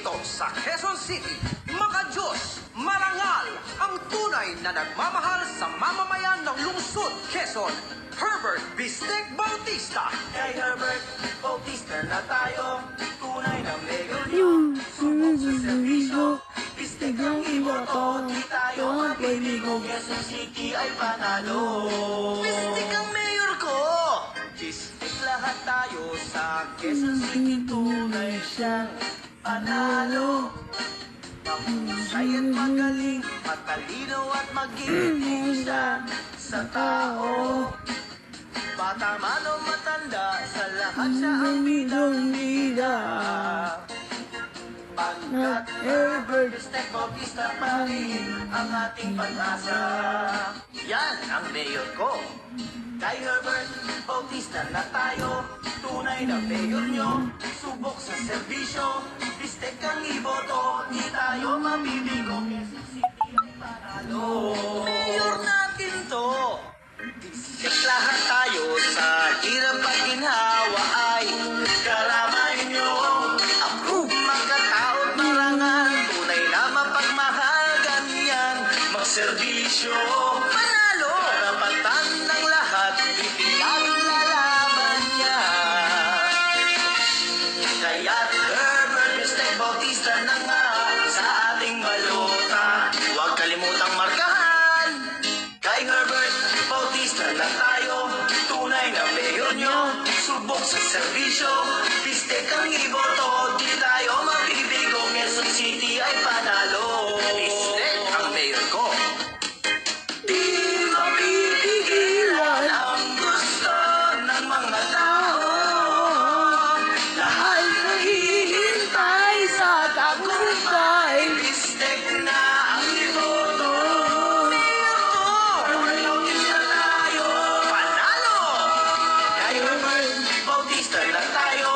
dito sa Quezon City, makadiyos, marangal, ang tunay na nagmamahal sa mamamayan ng lungsod Quezon, Herbert Bistek Bautista. Kay Herbert Bautista na tayo, tunay na mayor nyo, subok sa servisyo, Bistek ang iboto, di tayo mabibigo, Quezon City ay panalo. Bistek ang mayor ko! Bistek lahat tayo sa Quezon City, tunay siyang panalo. Mahusay at magaling, matalino at mag-ibig sa tao. Bata man o matanda, sa lahat siya ang bidang-bida. Pagkat Herbert Bistek Bautista pa rin ang ating pag-asa. Yan ang mayor ko. Kay Herbert Bautista na tayo, tunay na mayor nyo, subok sa serbisyo, Bistek ang iboto, di tayo mabibigo, Quezon City ay panalo. Mayor natin to! Bistek lahat tayo sa hirap at ginhawa ay karamay nyo. Approve mga taon marangal, tunay na mapagmahal, ganyan magserbisyo. Panalo! Karapatan ng lahat, ipinaglalaban niya. Kaya't Herbert Bistek Bautista na nga sa ating balota. Huwag kalimutang markahan. Kay Herbert Bautista na tayo, tunay na mayor nyo, subok sa serbisyo, Bistek ang iboto, di tayo mabibigo, Quezon City ay panalo. Bistek ang mayor ko. Di mapipigilan ang gusto ng mga tao, lahat naghihintay sa tagumpay, Bistek na ang iboto. Mayor ko! Bautista tayo, panalo! Kay Herbert Bautista na tayo,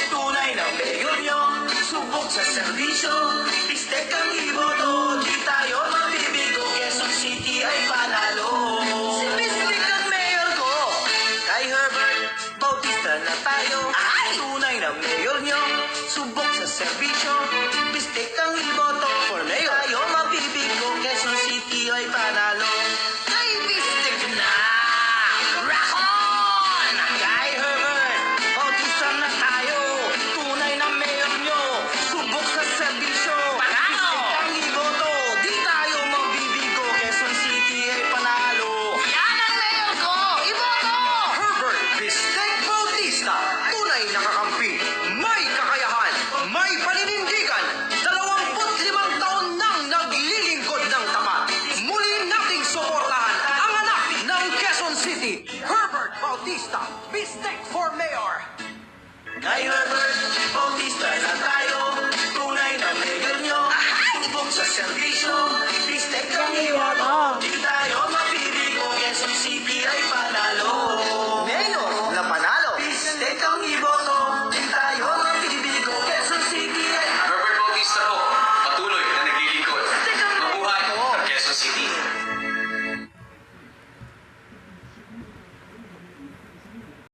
tunay na mayor nyo, subok sa serbisyo, Bistek ang iboto, di tayo mabibigo, Quezon City ay panalo. Si Bistek ang mayor ko. Kay Herbert Bautista na tayo, tunay na mayor nyo, subok sa serbisyo, Bistek ang iboto, for mayor tayo mabibigo, Quezon City ay panalo. Kay Bistek na! Rock on! Kay Herbert Bautista na tayo, tunay na mayor nyo, subok sa serbisyo, panalo! Bistek ang iboto, di tayo mabibigo, Quezon City ay panalo. Yan ang mayor ko! Iboto! Herbert Bistek Bautista, tunay na kakampi, may kakayahan, may paninindigan, 25 taon nang naglilingkod ng tapat. Muli nating suportahan ang anak ng Quezon City, Herbert Bautista, Bistek for Mayor. Kay